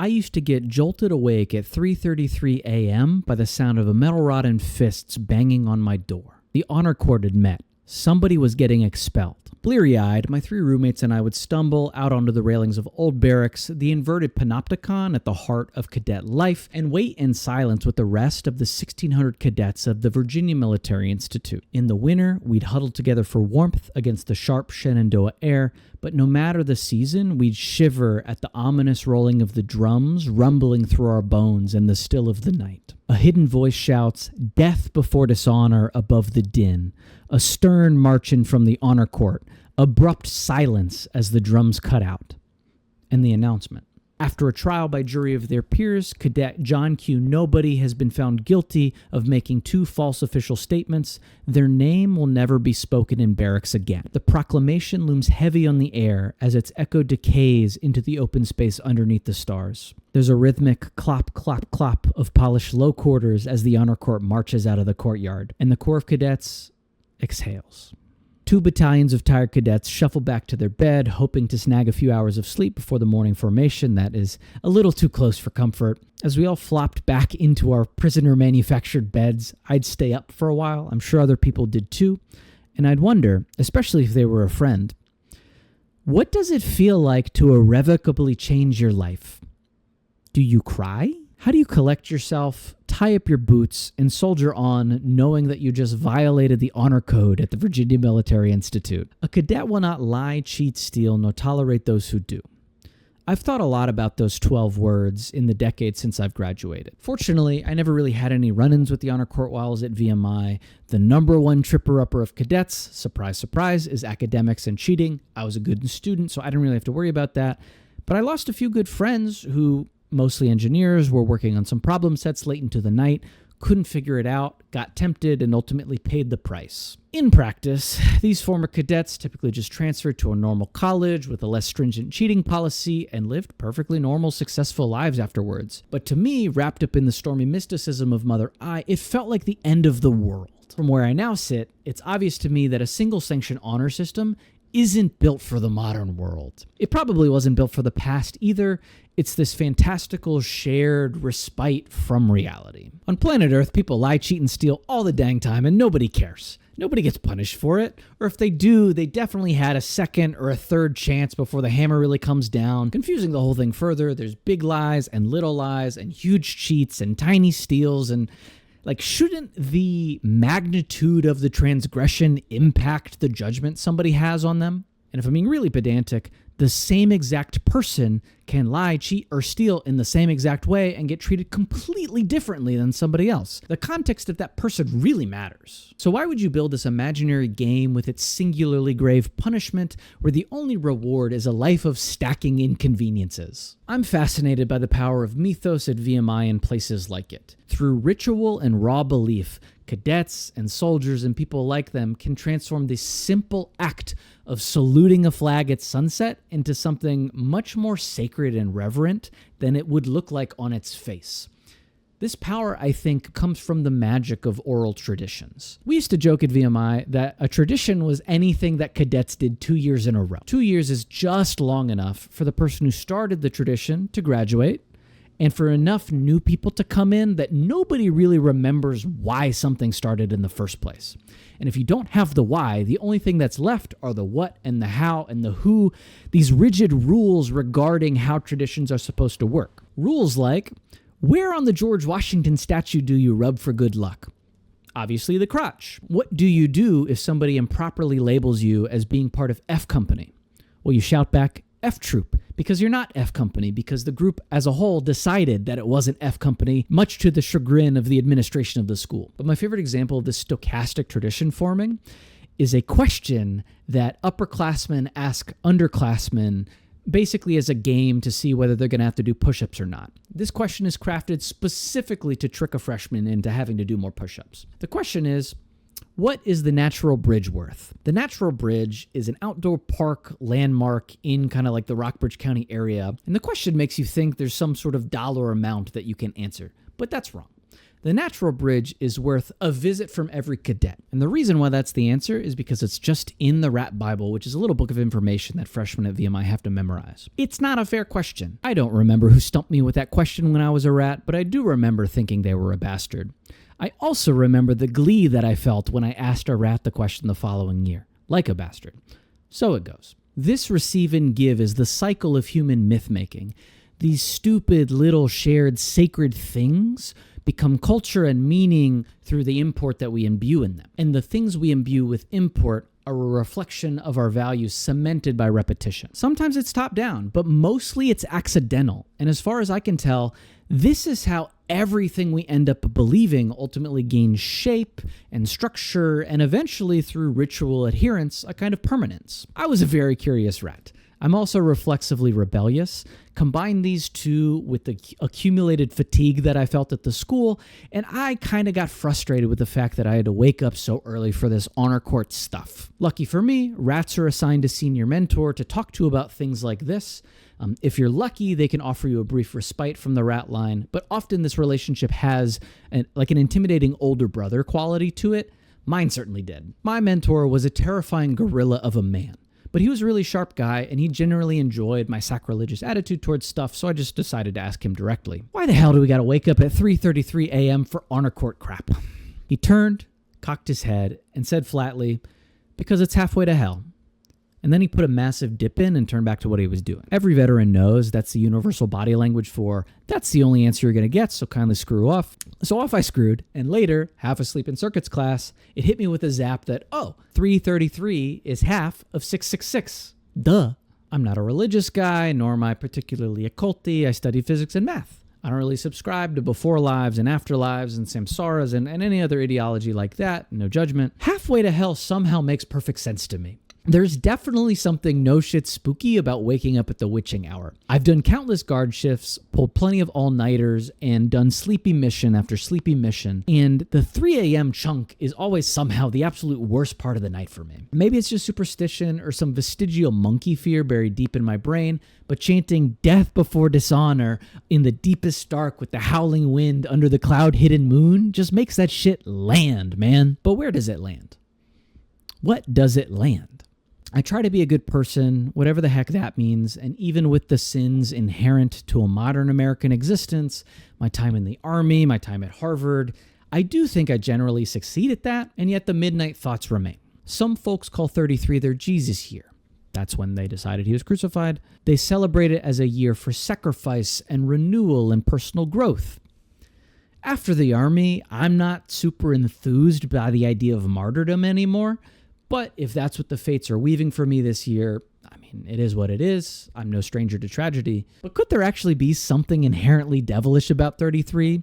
I used to get jolted awake at 3:33 a.m. by the sound of a metal rod and fists banging on my door. The honor court had met. Somebody was getting expelled. Bleary-eyed, my 3 roommates and I would stumble out onto the railings of Old Barracks, the inverted panopticon at the heart of cadet life, and wait in silence with the rest of the 1,600 cadets of the Virginia Military Institute. In the winter, we'd huddle together for warmth against the sharp Shenandoah air, but no matter the season, we'd shiver at the ominous rolling of the drums rumbling through our bones in the still of the night. A hidden voice shouts, "Death before dishonor," above the din. A stern march-in from the honor court. Abrupt silence as the drums cut out. And the announcement. After a trial by jury of their peers, Cadet John Q. Nobody has been found guilty of making 2 false official statements. Their name will never be spoken in barracks again. The proclamation looms heavy on the air as its echo decays into the open space underneath the stars. There's a rhythmic clop, clop, clop of polished low quarters as the honor court marches out of the courtyard, and the Corps of Cadets exhales. 2 battalions of tired cadets shuffle back to their bed, hoping to snag a few hours of sleep before the morning formation that is a little too close for comfort. As we all flopped back into our prisoner-manufactured beds, I'd stay up for a while. I'm sure other people did too. And I'd wonder, especially if they were a friend, what does it feel like to irrevocably change your life? Do you cry? How do you collect yourself, tie up your boots, and soldier on, knowing that you just violated the honor code at the Virginia Military Institute? A cadet will not lie, cheat, steal, nor tolerate those who do. I've thought a lot about those 12 words in the decades since I've graduated. Fortunately, I never really had any run-ins with the honor court while I was at VMI. The number one tripper-upper of cadets, surprise, surprise, is academics and cheating. I was a good student, so I didn't really have to worry about that. But I lost a few good friends who, mostly engineers, were working on some problem sets late into the night, couldn't figure it out, got tempted, and ultimately paid the price. In practice, these former cadets typically just transferred to a normal college with a less stringent cheating policy and lived perfectly normal, successful lives afterwards. But to me, wrapped up in the stormy mysticism of Mother I, it felt like the end of the world. From where I now sit, it's obvious to me that a single-sanction honor system isn't built for the modern world. It probably wasn't built for the past either. It's this fantastical shared respite from reality. On planet Earth, people lie, cheat, and steal all the dang time, and nobody cares. Nobody gets punished for it. Or if they do, they definitely had a second or a third chance before the hammer really comes down. Confusing the whole thing further, there's big lies and little lies and huge cheats and tiny steals and shouldn't the magnitude of the transgression impact the judgment somebody has on them? And if I'm being really pedantic, the same exact person can lie, cheat, or steal in the same exact way and get treated completely differently than somebody else. The context of that person really matters. So why would you build this imaginary game with its singularly grave punishment where the only reward is a life of stacking inconveniences? I'm fascinated by the power of mythos at VMI and places like it. Through ritual and raw belief, cadets and soldiers and people like them can transform this simple act of saluting a flag at sunset into something much more sacred and reverent than it would look like on its face. This power, I think, comes from the magic of oral traditions. We used to joke at VMI that a tradition was anything that cadets did 2 years in a row. 2 years is just long enough for the person who started the tradition to graduate, and for enough new people to come in that nobody really remembers why something started in the first place. And if you don't have the why, the only thing that's left are the what and the how and the who, these rigid rules regarding how traditions are supposed to work. Rules like, where on the George Washington statue do you rub for good luck? Obviously the crotch. What do you do if somebody improperly labels you as being part of F Company? Well, you shout back, F Troop, because you're not F Company, because the group as a whole decided that it wasn't F Company, much to the chagrin of the administration of the school. But my favorite example of this stochastic tradition forming is a question that upperclassmen ask underclassmen basically as a game to see whether they're going to have to do push-ups or not. This question is crafted specifically to trick a freshman into having to do more push-ups. The question is, what is the Natural Bridge worth? The Natural Bridge is an outdoor park landmark in kind of like the Rockbridge County area. And the question makes you think there's some sort of dollar amount that you can answer, but that's wrong. The natural bridge is worth a visit from every cadet. And the reason why that's the answer is because it's just in the Rat Bible, which is a little book of information that freshmen at VMI have to memorize. It's not a fair question. I don't remember who stumped me with that question when I was a rat, but I do remember thinking they were a bastard. I also remember the glee that I felt when I asked a rat the question the following year. Like a bastard. So it goes. This receive and give is the cycle of human myth-making. These stupid little shared sacred things become culture and meaning through the import that we imbue in them. And the things we imbue with import are a reflection of our values cemented by repetition. Sometimes it's top down, but mostly it's accidental. And as far as I can tell, this is how everything we end up believing ultimately gains shape and structure, and eventually through ritual adherence, a kind of permanence. I was a very curious rat. I'm also reflexively rebellious. Combine these two with the accumulated fatigue that I felt at the school, and I kind of got frustrated with the fact that I had to wake up so early for this honor court stuff. Lucky for me, rats are assigned a senior mentor to talk to about things like this. If you're lucky, they can offer you a brief respite from the rat line, but often this relationship has an intimidating older brother quality to it. Mine certainly did. My mentor was a terrifying gorilla of a man. But he was a really sharp guy, and he generally enjoyed my sacrilegious attitude towards stuff, so I just decided to ask him directly. Why the hell do we gotta wake up at 3:33 a.m. for honor court crap? He turned, cocked his head, and said flatly, because it's halfway to hell. And then he put a massive dip in and turned back to what he was doing. Every veteran knows that's the universal body language for, that's the only answer you're going to get, so kindly screw off. So off I screwed, and later, half asleep in circuits class, it hit me with a zap that, 333 is half of 666. Duh. I'm not a religious guy, nor am I particularly occulty. I study physics and math. I don't really subscribe to before lives and afterlives and samsaras and any other ideology like that, no judgment. Halfway to hell somehow makes perfect sense to me. There's definitely something no shit spooky about waking up at the witching hour. I've done countless guard shifts, pulled plenty of all-nighters, and done sleepy mission after sleepy mission, and the 3 a.m. chunk is always somehow the absolute worst part of the night for me. Maybe it's just superstition or some vestigial monkey fear buried deep in my brain, but chanting death before dishonor in the deepest dark with the howling wind under the cloud-hidden moon just makes that shit land, man. But where does it land? What does it land? I try to be a good person, whatever the heck that means, and even with the sins inherent to a modern American existence, my time in the Army, my time at Harvard, I do think I generally succeed at that, and yet the midnight thoughts remain. Some folks call 33 their Jesus year. That's when they decided he was crucified. They celebrate it as a year for sacrifice and renewal and personal growth. After the Army, I'm not super enthused by the idea of martyrdom anymore. But if that's what the fates are weaving for me this year, I mean, it is what it is. I'm no stranger to tragedy. But could there actually be something inherently devilish about 33?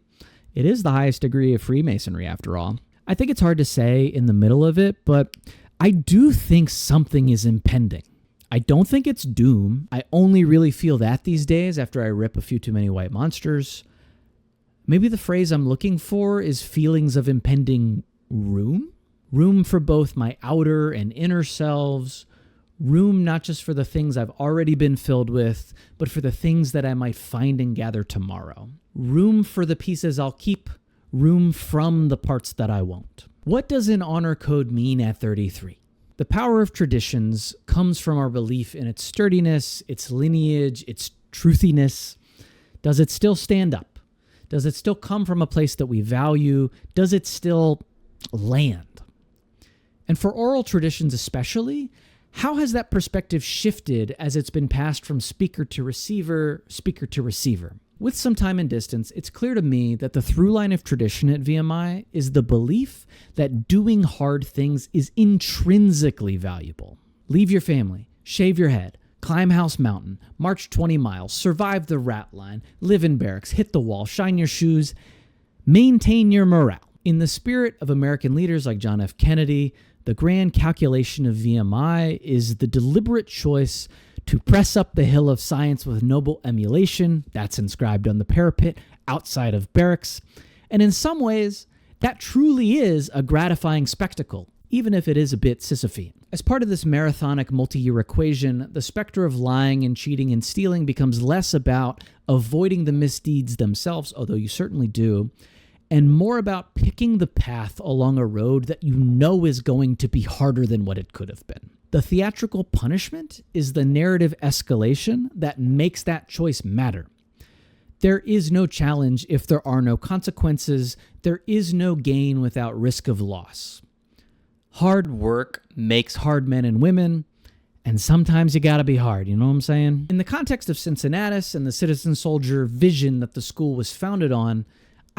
It is the highest degree of Freemasonry, after all. I think it's hard to say in the middle of it, but I do think something is impending. I don't think it's doom. I only really feel that these days after I rip a few too many white monsters. Maybe the phrase I'm looking for is feelings of impending room? Room for both my outer and inner selves. Room not just for the things I've already been filled with, but for the things that I might find and gather tomorrow. Room for the pieces I'll keep. Room from the parts that I won't. What does an honor code mean at 33? The power of traditions comes from our belief in its sturdiness, its lineage, its truthiness. Does it still stand up? Does it still come from a place that we value? Does it still land? And for oral traditions especially, how has that perspective shifted as it's been passed from speaker to receiver? With some time and distance, it's clear to me that the through line of tradition at VMI is the belief that doing hard things is intrinsically valuable. Leave your family, shave your head, climb House Mountain, march 20 miles, survive the rat line, live in barracks, hit the wall, shine your shoes, maintain your morale. In the spirit of American leaders like John F. Kennedy, the grand calculation of VMI is the deliberate choice to press up the hill of science with noble emulation, that's inscribed on the parapet outside of barracks. And in some ways, that truly is a gratifying spectacle, even if it is a bit Sisyphean. As part of this marathonic multi-year equation, the specter of lying and cheating and stealing becomes less about avoiding the misdeeds themselves, although you certainly do, and more about picking the path along a road that you know is going to be harder than what it could have been. The theatrical punishment is the narrative escalation that makes that choice matter. There is no challenge if there are no consequences. There is no gain without risk of loss. Hard work makes hard men and women, and sometimes you gotta be hard, you know what I'm saying? In the context of Cincinnatus and the citizen soldier vision that the school was founded on,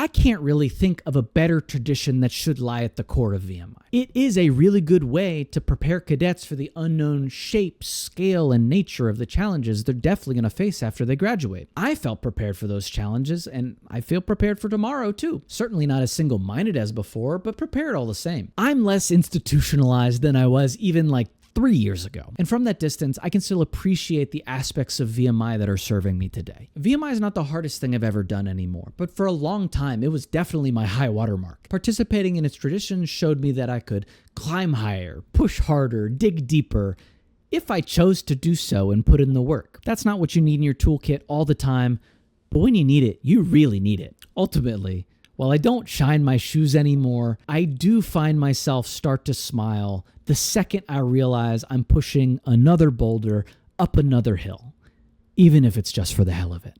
I can't really think of a better tradition that should lie at the core of VMI. It is a really good way to prepare cadets for the unknown shape, scale, and nature of the challenges they're definitely going to face after they graduate. I felt prepared for those challenges, and I feel prepared for tomorrow too. Certainly not as single-minded as before, but prepared all the same. I'm less institutionalized than I was even 3 years ago. And from that distance, I can still appreciate the aspects of VMI that are serving me today. VMI is not the hardest thing I've ever done anymore, but for a long time, it was definitely my high watermark. Participating in its traditions showed me that I could climb higher, push harder, dig deeper, if I chose to do so and put in the work. That's not what you need in your toolkit all the time, but when you need it, you really need it. Ultimately, while I don't shine my shoes anymore, I do find myself start to smile the second I realize I'm pushing another boulder up another hill, even if it's just for the hell of it.